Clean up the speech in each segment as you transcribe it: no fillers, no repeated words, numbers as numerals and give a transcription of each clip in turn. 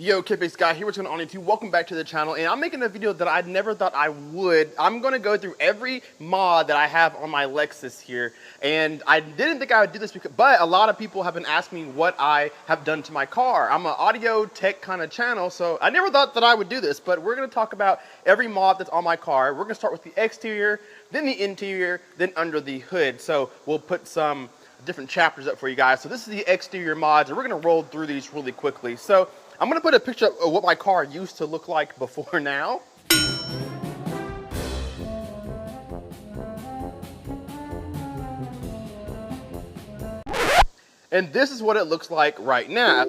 Yo, Kipix guy here, what's going on YouTube? Welcome back to the channel, and I'm making a video that I never thought I would. I'm going to go through every mod that I have on my Lexus here, and I didn't think I would do this, but a lot of people have been asking me what I have done to my car. I'm an audio tech kind of channel, so I never thought that I would do this, but we're going to talk about every mod that's on my car. We're going to start with the exterior, then the interior, then under the hood. So we'll put some different chapters up for you guys. So this is the exterior mods, and we're going to roll through these really quickly. So I'm going to put a picture of what my car used to look like before now. And this is what it looks like right now.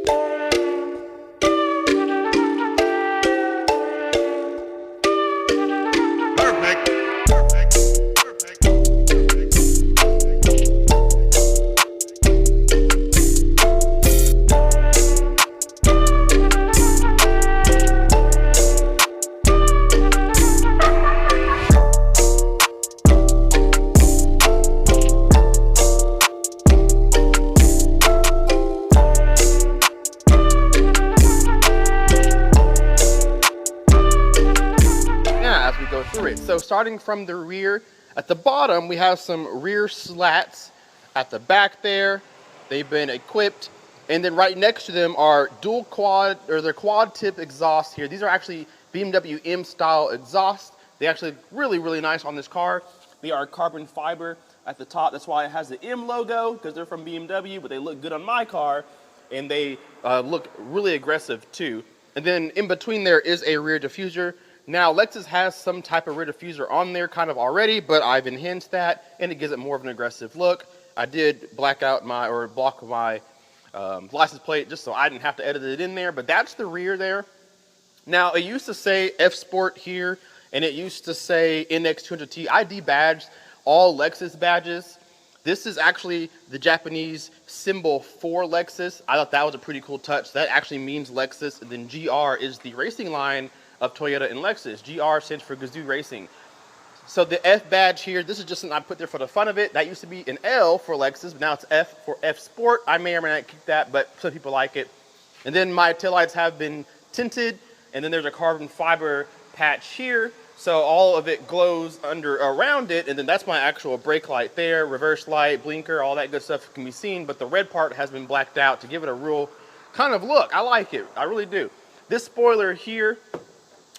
Through it. So starting from the rear, at the bottom we have some rear slats. At the back there, they've been equipped, and then right next to them are dual quad, or they're quad tip exhaust here. These are actually BMW M style exhaust. They actually look really nice on this car. They are carbon fiber at the top. That's why it has the M logo, because they're from BMW, but they look good on my car, and they look really aggressive too. And then in between there is a rear diffuser. Now, Lexus has some type of rear diffuser on there kind of already, but I've enhanced that, and it gives it more of an aggressive look. I did block my license plate just so I didn't have to edit it in there, but that's the rear there. Now, it used to say F Sport here, and it used to say NX200T. I debadged all Lexus badges. This is actually the Japanese symbol for Lexus. I thought that was a pretty cool touch. That actually means Lexus, and then GR is the racing line of Toyota and Lexus. GR stands for Gazoo Racing. So the F badge here, this is just something I put there for the fun of it. That used to be an L for Lexus, but now it's F for F Sport. I may or may not keep that, but some people like it. And then my taillights have been tinted, and then there's a carbon fiber patch here. So all of it glows around it, and then that's my actual brake light there, reverse light, blinker, all that good stuff can be seen, but the red part has been blacked out to give it a real kind of look. I like it, I really do. This spoiler here,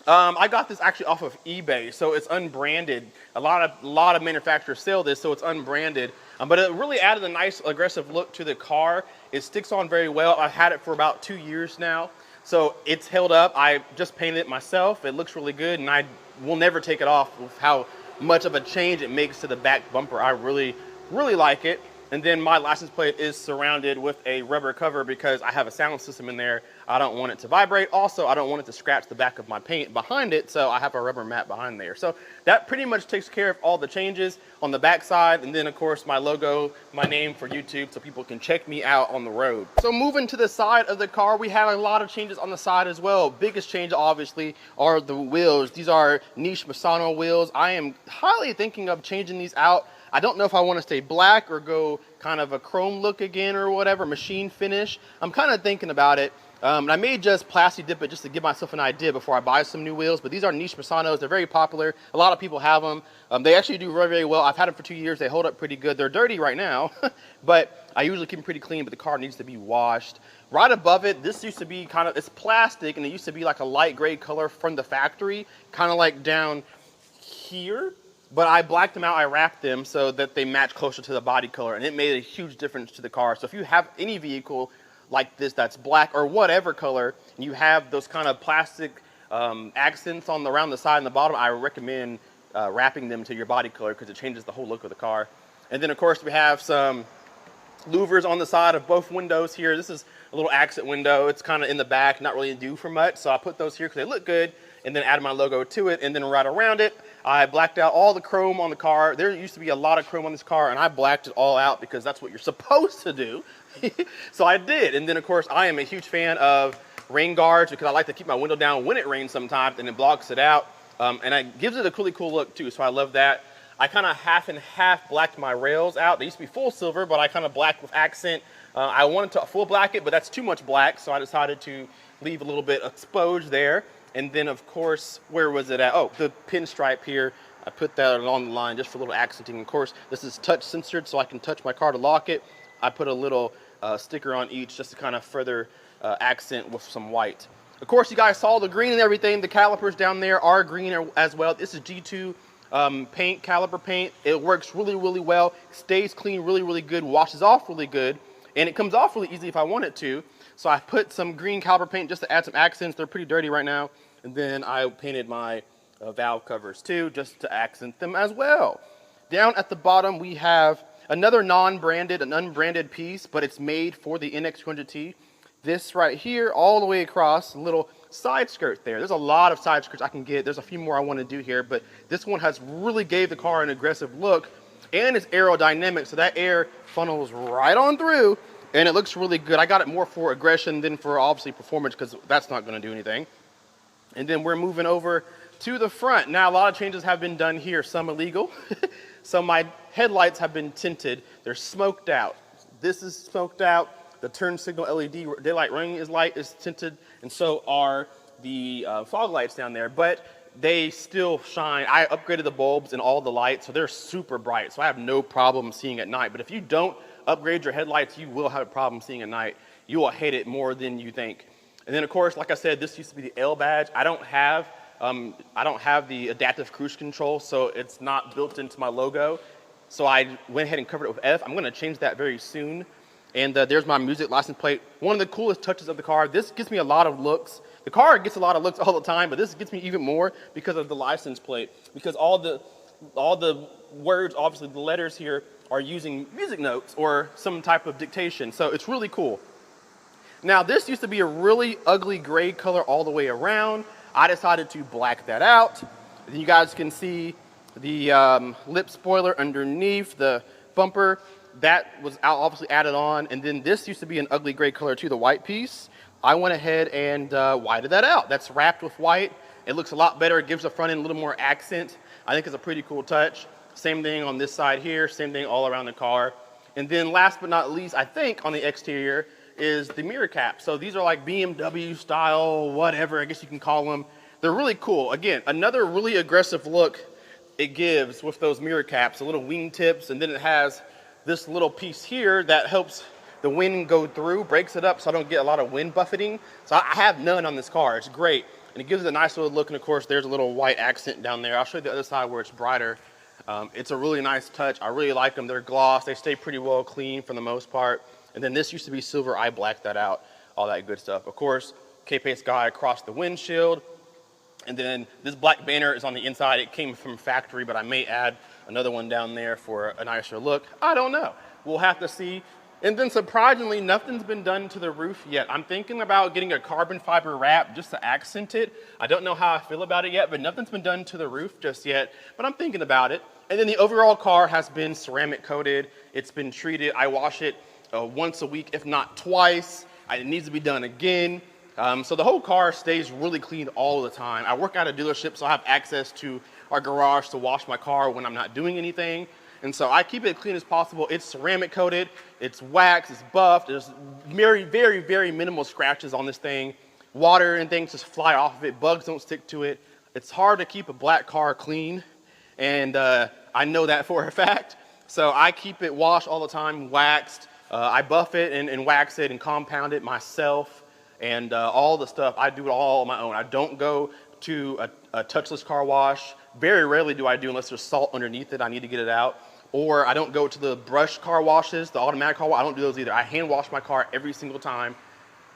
I got this actually off of eBay, so it's unbranded. A lot of manufacturers sell this, so it's unbranded. But it really added a nice aggressive look to the car. It sticks on very well. I've had it for about 2 years now, so it's held up. I just painted it myself. It looks really good, and I will never take it off with how much of a change it makes to the back bumper. I really like it. And then my license plate is surrounded with a rubber cover because I have a sound system in there. I don't want it to vibrate. Also, I don't want it to scratch the back of my paint behind it, so I have a rubber mat behind there. So that pretty much takes care of all the changes on the back side. And then, of course, my logo, my name for YouTube, so people can check me out on the road. So moving to the side of the car, we have a lot of changes on the side as well. Biggest change, obviously, are the wheels. These are niche Misano wheels. I am highly thinking of changing these out. I don't know if I want to stay black or go kind of a chrome look again or whatever, machine finish. I'm kind of thinking about it. I may just plastic dip it just to give myself an idea before I buy some new wheels, but these are niche Misanos. They're very popular. A lot of people have them. They actually do very well. I've had them for 2 years. They hold up pretty good. They're dirty right now, but I usually keep them pretty clean, but the car needs to be washed. Right above it, this used to be kind of, it's plastic, and it used to be like a light gray color from the factory, kind of like down here. But I blacked them out, I wrapped them so that they match closer to the body color, and it made a huge difference to the car. So if you have any vehicle like this that's black or whatever color, and you have those kind of plastic accents around the side and the bottom, I recommend wrapping them to your body color because it changes the whole look of the car. And then, of course, we have some louvers on the side of both windows here. This is a little accent window. It's kind of in the back, not really due for much, so I put those here because they look good, and then added my logo to it. And then right around it, I blacked out all the chrome on the car. There used to be a lot of chrome on this car, and I blacked it all out because that's what you're supposed to do. So I did. And then, of course, I am a huge fan of rain guards because I like to keep my window down when it rains sometimes, and it blocks it out. And it gives it a really cool look too, so I love that. I kind of half and half blacked my rails out. They used to be full silver, but I kind of blacked with accent I wanted to full black it, but that's too much black, so I decided to leave a little bit exposed there. And then, of course, where was it at? Oh, the pinstripe here. I put that along the line just for a little accenting. Of course, this is touch censored, so I can touch my car to lock it. I put a little sticker on each just to kind of further accent with some white. Of course, you guys saw the green and everything. The calipers down there are green as well. This is G2 paint, caliper paint. It works really, really well. Stays clean really, really good. Washes off really good. And it comes off really easy if I want it to. So I put some green caliper paint just to add some accents. They're pretty dirty right now. And then I painted my valve covers too, just to accent them as well. Down at the bottom, we have another non-branded, an unbranded piece, but it's made for the NX200T. This right here, all the way across, a little side skirt there. There's a lot of side skirts I can get. There's a few more I want to do here, but this one has really gave the car an aggressive look, and it's aerodynamic, so that air funnels right on through, and it looks really good. I got it more for aggression than for obviously performance, because that's not going to do anything. And then we're moving over to the front. Now, a lot of changes have been done here, some illegal. So my headlights have been tinted. They're smoked out. This is smoked out. The turn signal LED daylight running light is tinted, and so are the fog lights down there, but they still shine. I upgraded the bulbs and all the lights, so they're super bright, so I have no problem seeing at night. But if you don't upgrade your headlights, you will have a problem seeing at night. You will hate it more than you think. And then, of course, like I said, this used to be the L badge. I don't have the adaptive cruise control, so it's not built into my logo. So I went ahead and covered it with F. I'm going to change that very soon. And there's my music license plate. One of the coolest touches of the car. This gives me a lot of looks. The car gets a lot of looks all the time, but this gets me even more because of the license plate. Because all the words, obviously the letters here, are using music notes or some type of dictation. So it's really cool. Now, this used to be a really ugly gray color all the way around. I decided to black that out. And you guys can see the lip spoiler underneath the bumper. That was obviously added on. And then this used to be an ugly gray color too, the white piece. I went ahead and whited that out. That's wrapped with white. It looks a lot better. It gives the front end a little more accent. I think it's a pretty cool touch. Same thing on this side here. Same thing all around the car. And then last but not least, I think on the exterior is the mirror cap. So these are like BMW style, whatever, I guess you can call them. They're really cool. Again, another really aggressive look it gives with those mirror caps, the little wing tips, and then it has this little piece here that helps the wind go through, breaks it up so I don't get a lot of wind buffeting. So I have none on this car. It's great. And it gives it a nice little look. And of course, there's a little white accent down there. I'll show you the other side where it's brighter. It's a really nice touch. I really like them. They're gloss. They stay pretty well clean for the most part. And then this used to be silver. I blacked that out. All that good stuff. Of course, K-Pace guy across the windshield. And then this black banner is on the inside. It came from factory, but I may add another one down there for a nicer look. I don't know. We'll have to see. And then surprisingly, nothing's been done to the roof yet. I'm thinking about getting a carbon fiber wrap just to accent it. I don't know how I feel about it yet, but nothing's been done to the roof just yet. But I'm thinking about it. And then the overall car has been ceramic coated. It's been treated. I wash it once a week, if not twice. It needs to be done again. So the whole car stays really clean all the time. I work at a dealership, so I have access to our garage to wash my car when I'm not doing anything. And so I keep it as clean as possible. It's ceramic coated, it's waxed, it's buffed. There's very, very, very minimal scratches on this thing. Water and things just fly off of it. Bugs don't stick to it. It's hard to keep a black car clean, and I know that for a fact. So I keep it washed all the time, waxed. I buff it and wax it and compound it myself, and all the stuff. I do it all on my own. I don't go to a touchless car wash. Very rarely do I do unless there's salt underneath it. I need to get it out. Or I don't go to the brush car washes, the automatic car wash. I don't do those either. I hand wash my car every single time,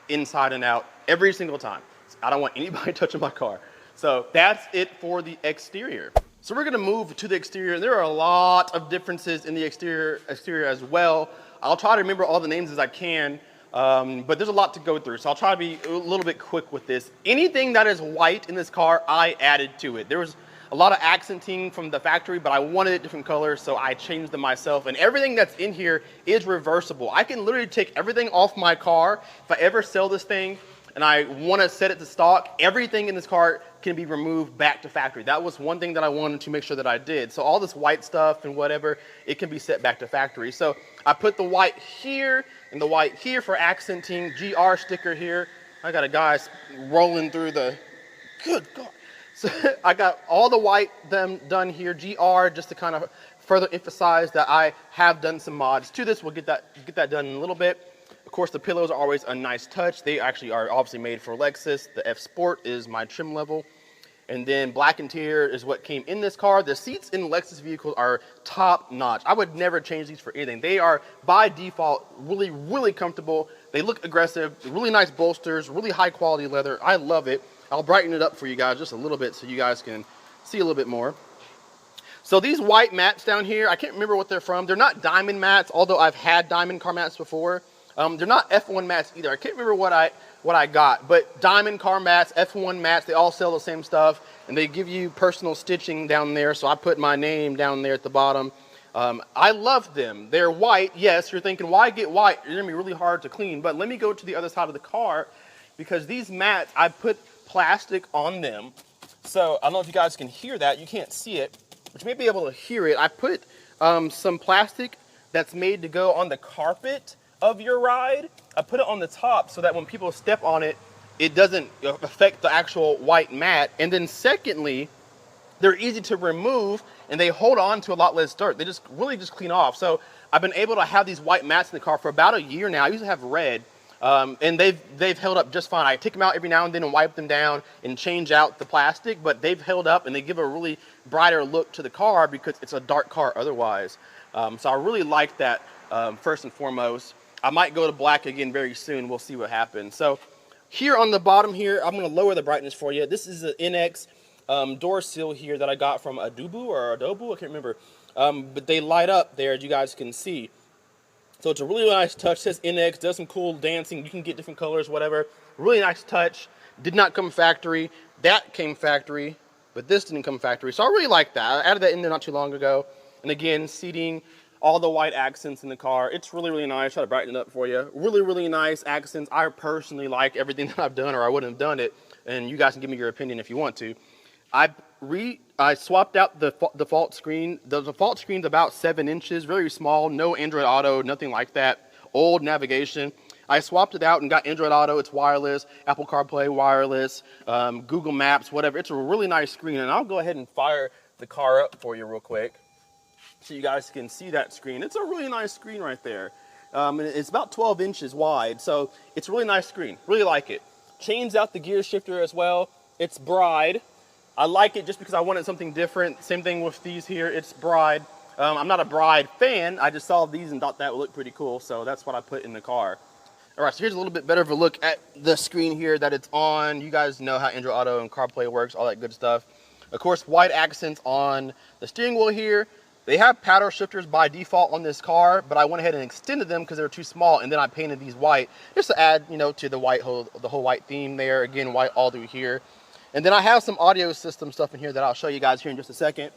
inside and out, every single time. I don't want anybody touching my car. So that's it for the exterior. So we're gonna move to the exterior. There are a lot of differences in the exterior as well. I'll try to remember all the names as I can, but there's a lot to go through. So I'll try to be a little bit quick with this. Anything that is white in this car, I added to it. There was a lot of accenting from the factory, but I wanted it different colors, so I changed them myself. And everything that's in here is reversible. I can literally take everything off my car. If I ever sell this thing, and I want to set it to stock, everything in this car can be removed back to factory. That was one thing that I wanted to make sure that I did. So all this white stuff and whatever, it can be set back to factory. So I put the white here and the white here for accenting, GR sticker here. I got a guy rolling through the, good God. So I got all the white done here, GR, just to kind of further emphasize that I have done some mods to this. We'll get that done in a little bit. Of course, the pillows are always a nice touch. They actually are obviously made for Lexus. The F Sport is my trim level. And then black interior is what came in this car. The seats in Lexus vehicles are top notch. I would never change these for anything. They are by default really, really comfortable. They look aggressive, really nice bolsters, really high quality leather. I love it. I'll brighten it up for you guys just a little bit so you guys can see a little bit more. So these white mats down here, I can't remember what they're from. They're not diamond mats, although I've had diamond car mats before. They're not F1 mats either. I can't remember what I got, but diamond car mats, F1 mats, they all sell the same stuff, and they give you personal stitching down there. So I put my name down there at the bottom. I love them. They're white. Yes, you're thinking, why get white? They're gonna be really hard to clean. But let me go to the other side of the car, because these mats, I put plastic on them. So I don't know if you guys can hear that. You can't see it, but you may be able to hear it. I put some plastic that's made to go on the carpet of your ride. I put it on the top so that when people step on it, it doesn't affect the actual white mat. And then secondly, they're easy to remove and they hold on to a lot less dirt. They just really just clean off. So I've been able to have these white mats in the car for about a year now. I used to have red, and they've held up just fine. I take them out every now and then and wipe them down and change out the plastic, but they've held up and they give a really brighter look to the car because it's a dark car otherwise. So I really like that first and foremost. I might go to black again very soon. We'll see what happens. So here on the bottom here, I'm going to lower the brightness for you. This is an NX door seal here that I got from Adobe, I can't remember. But they light up there, as you guys can see. So it's a really nice touch. It says NX, does some cool dancing. You can get different colors, whatever. Really nice touch. Did not come factory. That came factory, but this didn't come factory. So I really like that. I added that in there not too long ago. And again, seating, all the white accents in the car. It's really, really nice. Try to brighten it up for you. Really, really nice accents. I personally like everything that I've done, or I wouldn't have done it. And you guys can give me your opinion if you want to. I swapped out the default screen. The default screen's about 7 inches, very small, no Android Auto, nothing like that. Old navigation. I swapped it out and got Android Auto. It's wireless, Apple CarPlay wireless, Google Maps, whatever. It's a really nice screen, and I'll go ahead and fire the car up for you real quick so you guys can see that screen. It's a really nice screen right there. And it's about 12 inches wide, so it's a really nice screen. Really like it. Chains out the gear shifter as well. It's Bride. I like it just because I wanted something different. Same thing with these here. It's Bride. I'm not a Bride fan. I just saw these and thought that would look pretty cool, so that's what I put in the car. All right, so here's a little bit better of a look at the screen here that it's on. You guys know how Android Auto and CarPlay works, all that good stuff. Of course, white accents on the steering wheel here. They have paddle shifters by default on this car, but I went ahead and extended them because they were too small, and then I painted these white just to add, you know, to the whole white theme there. Again, white all through here. And then I have some audio system stuff in here that I'll show you guys here in just a second.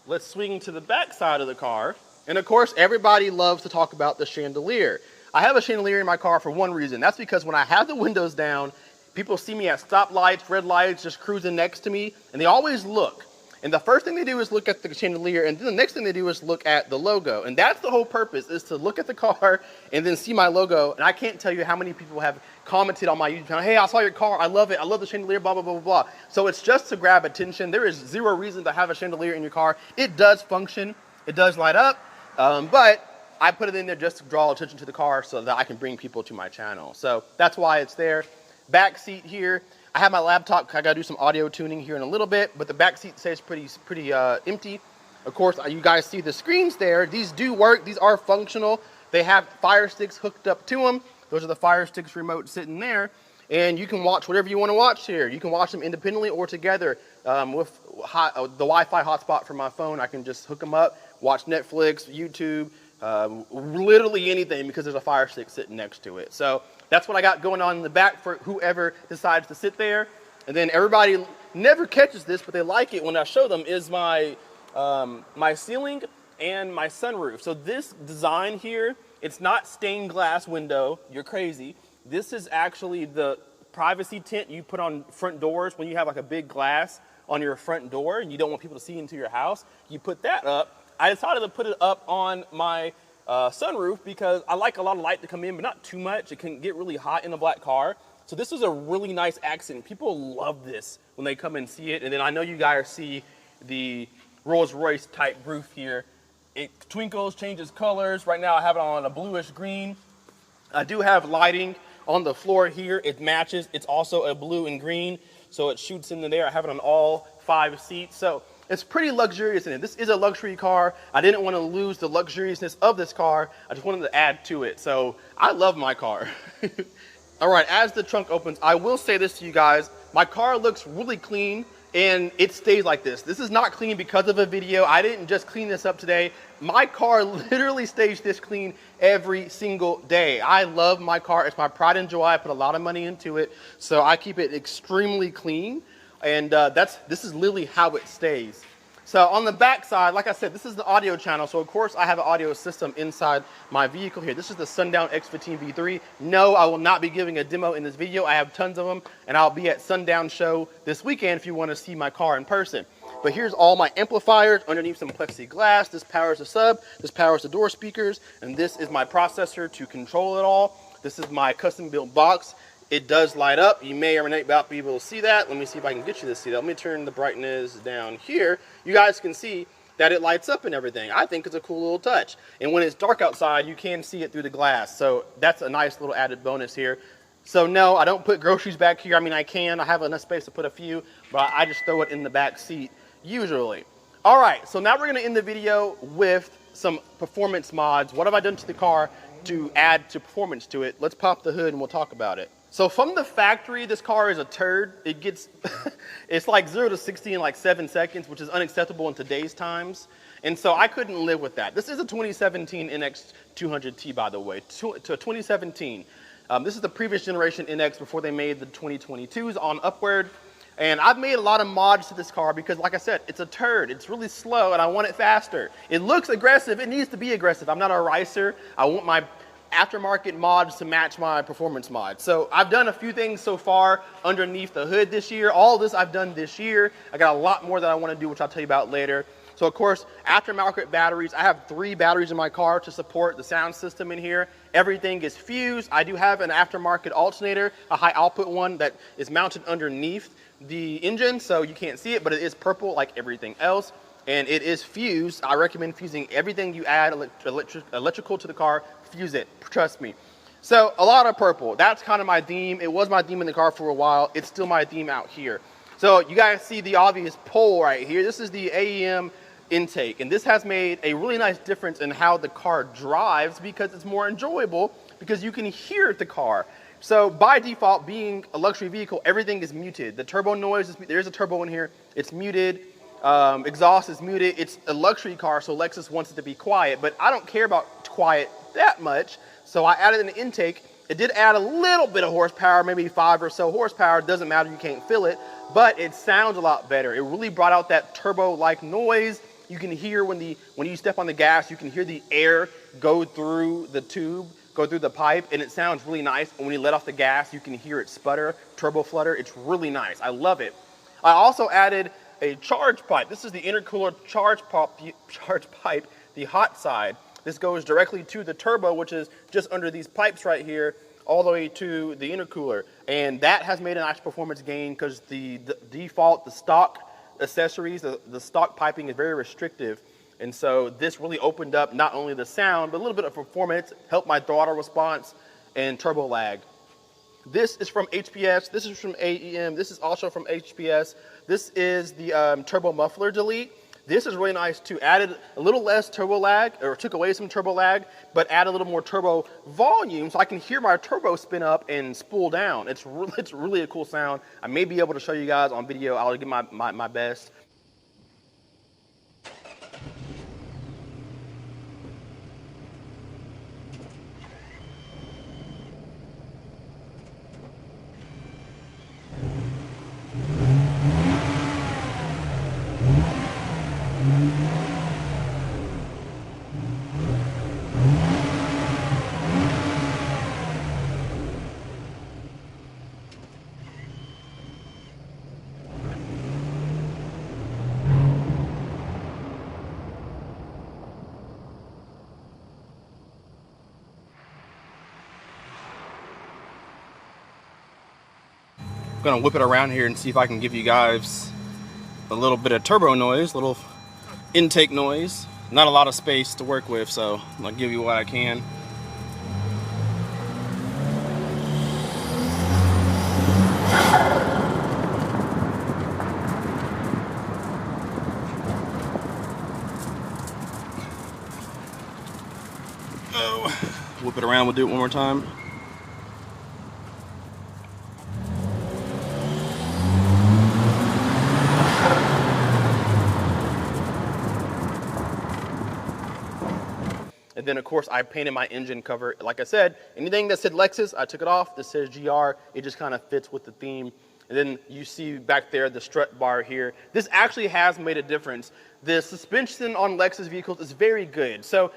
Let's swing to the back side of the car. And of course, everybody loves to talk about the chandelier. I have a chandelier in my car for one reason. That's because when I have the windows down, people see me at stoplights, red lights, just cruising next to me, and they always look. And the first thing they do is look at the chandelier, and then the next thing they do is look at the logo. And that's the whole purpose, is to look at the car and then see my logo. And I can't tell you how many people have commented on my YouTube channel, hey, I saw your car, I love it, I love the chandelier, blah, blah, blah, blah, blah. So it's just to grab attention. There is zero reason to have a chandelier in your car. It does function, it does light up, but I put it in there just to draw attention to the car so that I can bring people to my channel. So that's why it's there. Back seat here. I have my laptop. I got to do some audio tuning here in a little bit, but the back seat stays pretty empty. Of course, you guys see the screens there. These do work. These are functional. They have Fire Sticks hooked up to them. Those are the Fire Sticks remote sitting there, and you can watch whatever you want to watch here. You can watch them independently or together. With the Wi-Fi hotspot from my phone, I can just hook them up, watch Netflix, YouTube, literally anything, because there's a Fire Stick sitting next to it. So that's what I got going on in the back for whoever decides to sit there. And then everybody never catches this, but they like it when I show them, is my my ceiling and my sunroof. So this design here, it's not stained glass window. You're crazy. This is actually the privacy tint you put on front doors when you have like a big glass on your front door and you don't want people to see into your house. You put that up. I decided to put it up on my sunroof because I like a lot of light to come in, but not too much. It can get really hot in a black car. So this is a really nice accent. People love this when they come and see it. And then I know you guys see the Rolls-Royce type roof here. It twinkles, changes colors. Right now I have it on a bluish green. I do have lighting on the floor here. It matches. It's also a blue and green, so it shoots into there. I have it on all 5 seats. So it's pretty luxurious in it. This is a luxury car. I didn't want to lose the luxuriousness of this car. I just wanted to add to it. So I love my car. All right, as the trunk opens, I will say this to you guys. My car looks really clean and it stays like this. This is not clean because of a video. I didn't just clean this up today. My car literally stays this clean every single day. I love my car. It's my pride and joy. I put a lot of money into it, so I keep it extremely clean. And this is literally how it stays. So on the back side, like I said, this is the audio channel. So of course I have an audio system inside my vehicle here. This is the Sundown X15 V3. No, I will not be giving a demo in this video. I have tons of them, and I'll be at Sundown Show this weekend if you want to see my car in person. But here's all my amplifiers underneath some plexiglass. This powers the sub, this powers the door speakers, and this is my processor to control it all. This is my custom built box. It does light up. You may or may not be able to see that. Let me see if I can get you to see that. Let me turn the brightness down here. You guys can see that it lights up and everything. I think it's a cool little touch. And when it's dark outside, you can see it through the glass. So that's a nice little added bonus here. So no, I don't put groceries back here. I mean, I can. I have enough space to put a few, but I just throw it in the back seat usually. All right, so now we're going to end the video with some performance mods. What have I done to the car to add to performance to it? Let's pop the hood and we'll talk about it. So from the factory, this car is a turd. It gets, it's like 0 to 60 in like 7 seconds, which is unacceptable in today's times. And so I couldn't live with that. This is a 2017 NX200T, by the way, to 2017. This is the previous generation NX before they made the 2022s on upward. And I've made a lot of mods to this car because, like I said, it's a turd. It's really slow and I want it faster. It looks aggressive. It needs to be aggressive. I'm not a racer. I want my aftermarket mods to match my performance mods. So I've done a few things so far underneath the hood this year. All this I've done this year. I got a lot more that I want to do, which I'll tell you about later. So of course, aftermarket batteries. I have 3 batteries in my car to support the sound system in here. Everything is fused. I do have an aftermarket alternator, a high output one that is mounted underneath the engine, so you can't see it, but it is purple like everything else. And it is fused. I recommend fusing everything you add electrical to the car. Fuse it, trust me. So a lot of purple. That's kind of my theme. It was my theme in the car for a while. It's still my theme out here. So you guys see the obvious pole right here. This is the AEM intake, and this has made a really nice difference in how the car drives because it's more enjoyable because you can hear the car. So by default, being a luxury vehicle, everything is muted. The turbo noise, there's a turbo in here. It's muted. Exhaust is muted. It's a luxury car, so Lexus wants it to be quiet, but I don't care about quiet that much, so I added an intake. It did add a little bit of horsepower, maybe 5 or so horsepower. It doesn't matter, you can't feel it, but it sounds a lot better. It really brought out that turbo-like noise. You can hear when you step on the gas, you can hear the air go through the tube, go through the pipe, and it sounds really nice. And when you let off the gas, you can hear it sputter, turbo flutter. It's really nice. I love it. I also added a charge pipe. This is the intercooler charge pipe, the hot side. This goes directly to the turbo, which is just under these pipes right here, all the way to the intercooler. And that has made a nice performance gain because the default, the stock accessories, the stock piping is very restrictive. And so this really opened up not only the sound, but a little bit of performance, helped my throttle response and turbo lag. This is from HPS. This is from AEM. This is also from HPS. This is the turbo muffler delete. This is really nice too. Added a little less turbo lag, or took away some turbo lag, but added a little more turbo volume so I can hear my turbo spin up and spool down. It's really a cool sound. I may be able to show you guys on video. I'll give my best. gonna whip it around here and see if I can give you guys a little bit of turbo noise, little intake noise. Not a lot of space to work with, so I'm gonna give you what I can. Oh, whip it around, we'll do it one more time. And then of course I painted my engine cover. Like I said, anything that said Lexus, I took it off. This says GR, it just kind of fits with the theme. And then you see back there the strut bar here. This actually has made a difference. The suspension on Lexus vehicles is very good. So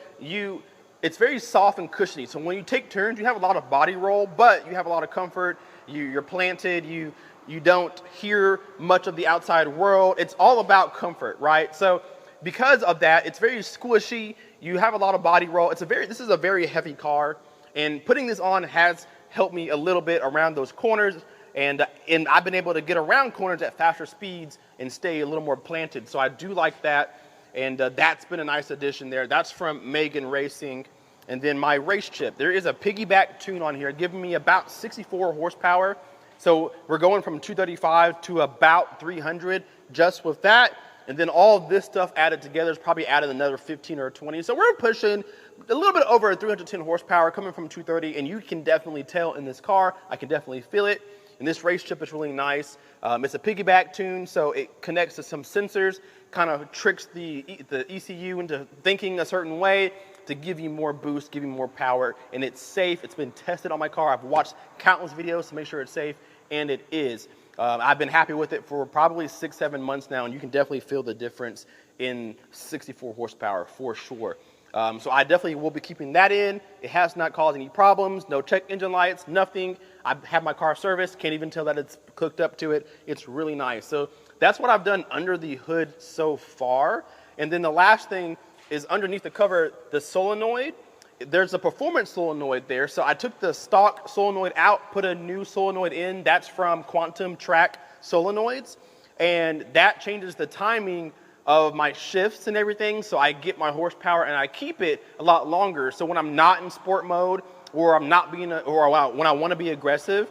it's very soft and cushiony. So when you take turns, you have a lot of body roll, but you have a lot of comfort. You're planted, you don't hear much of the outside world. It's all about comfort, right? So because of that, it's very squishy. You have a lot of body roll. This is a very heavy car, and putting this on has helped me a little bit around those corners, and I've been able to get around corners at faster speeds and stay a little more planted. So I do like that, and that's been a nice addition there. That's from Megan Racing. And then my race chip. There is a piggyback tune on here, giving me about 64 horsepower. So we're going from 235 to about 300 just with that. And then all this stuff added together is probably added another 15 or 20. So we're pushing a little bit over 310 horsepower coming from 230. And you can definitely tell in this car, I can definitely feel it. And this race chip is really nice. It's a piggyback tune, so it connects to some sensors, kind of tricks the ECU into thinking a certain way to give you more boost, give you more power. And it's safe. It's been tested on my car. I've watched countless videos to make sure it's safe, and it is. I've been happy with it for probably 6-7 months now, and you can definitely feel the difference in 64 horsepower for sure. So I definitely will be keeping that in. It has not caused any problems, no check engine lights, nothing. I have my car serviced, can't even tell that it's hooked up to it. It's really nice. So that's what I've done under the hood so far. And then the last thing is underneath the cover, the solenoid. There's a performance solenoid there. So I took the stock solenoid out, put a new solenoid in. That's from Quantum Track solenoids. And that changes the timing of my shifts and everything. So I get my horsepower and I keep it a lot longer. So when I'm not in sport mode, or I'm not being, or when I want to be aggressive,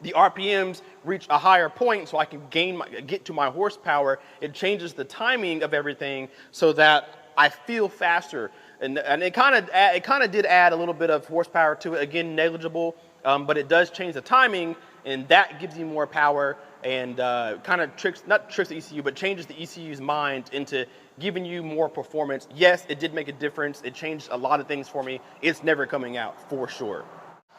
the RPMs reach a higher point so I can get to my horsepower. It changes the timing of everything so that I feel faster. And it kind of did add a little bit of horsepower to it. Again, negligible, but it does change the timing, and that gives you more power and kind of not tricks the ECU, but changes the ECU's mind into giving you more performance. Yes, it did make a difference. It changed a lot of things for me. It's never coming out for sure.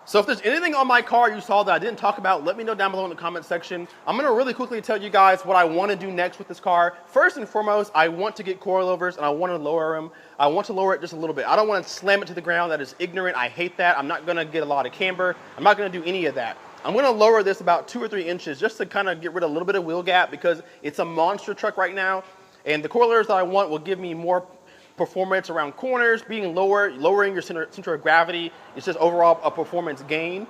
So if there's anything on my car you saw that I didn't talk about, let me know down below in the comment section. I'm gonna really quickly tell you guys what I wanna do next with this car. First and foremost, I want to get coilovers and I wanna lower them. I want to lower it just a little bit. I don't wanna slam it to the ground. That is ignorant. I hate that. I'm not gonna get a lot of camber. I'm not gonna do any of that. I'm gonna lower this about 2 or 3 inches just to kind of get rid of a little bit of wheel gap because it's a monster truck right now. And the coilovers that I want will give me more performance around corners, being lowering your center of gravity. It's just overall a performance gain.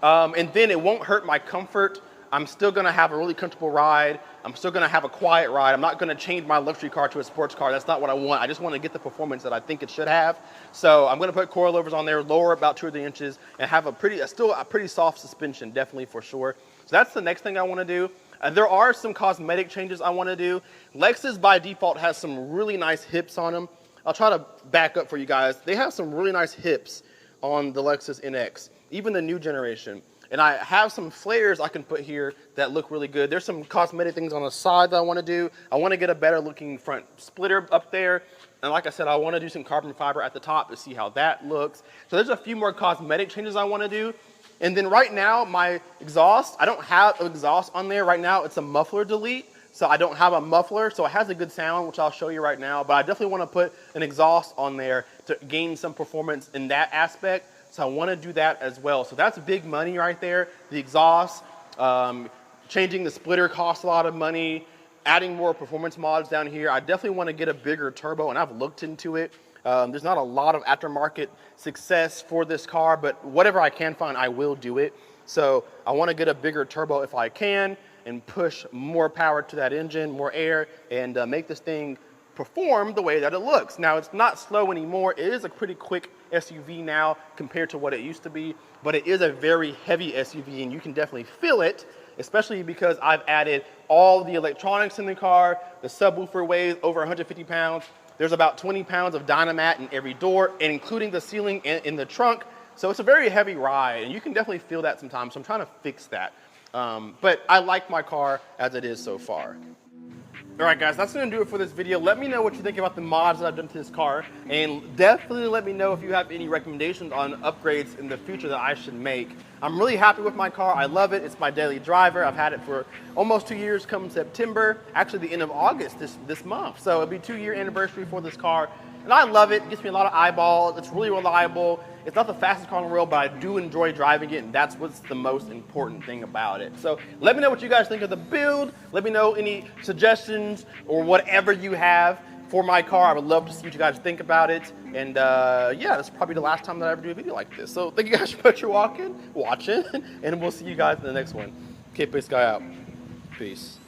And then it won't hurt my comfort. I'm still gonna have a really comfortable ride. I'm still gonna have a quiet ride. I'm not gonna change my luxury car to a sports car. That's not what I want. I just wanna get the performance that I think it should have. So I'm gonna put coilovers on there, lower about 2 or 3 inches, and have still a pretty soft suspension, definitely for sure. So that's the next thing I wanna do. There are some cosmetic changes I wanna do. Lexus by default has some really nice hips on them. I'll try to back up for you guys. They have some really nice hips on the Lexus NX, even the new generation. And I have some flares I can put here that look really good. There's some cosmetic things on the side that I want to do. I want to get a better looking front splitter up there. And like I said, I want to do some carbon fiber at the top to see how that looks. So there's a few more cosmetic changes I want to do. And then right now, my exhaust, I don't have an exhaust on there. Right now, it's a muffler delete. So I don't have a muffler, so it has a good sound, which I'll show you right now. But I definitely want to put an exhaust on there to gain some performance in that aspect. So I want to do that as well. So that's big money right there. The exhaust, changing the splitter costs a lot of money. Adding more performance mods down here. I definitely want to get a bigger turbo, and I've looked into it. There's not a lot of aftermarket success for this car, but whatever I can find, I will do it. So I want to get a bigger turbo if I can and push more power to that engine, more air, and make this thing perform the way that it looks. Now, it's not slow anymore. It is a pretty quick SUV now compared to what it used to be, but it is a very heavy SUV, and you can definitely feel it, especially because I've added all the electronics in the car. The subwoofer weighs over 150 pounds. There's about 20 pounds of Dynamat in every door, and including the ceiling and in the trunk. So it's a very heavy ride, and you can definitely feel that sometimes. So I'm trying to fix that. But I like my car as it is so far. All right, guys, that's going to do it for this video. Let me know what you think about the mods that I've done to this car, and definitely let me know if you have any recommendations on upgrades in the future that I should make. I'm really happy with my car. I love it. It's my daily driver. I've had it for almost 2 years come September, actually the end of August this month. So it'll be 2-year anniversary for this car, and I love it. It gets me a lot of eyeballs. It's really reliable. It's not the fastest car in the world, but I do enjoy driving it, and that's what's the most important thing about it. So let me know what you guys think of the build. Let me know any suggestions or whatever you have for my car. I would love to see what you guys think about it. And yeah, this is probably the last time that I ever do a video like this. So thank you guys so much for watching, and we'll see you guys in the next one. Okay, peace, guy out. Peace.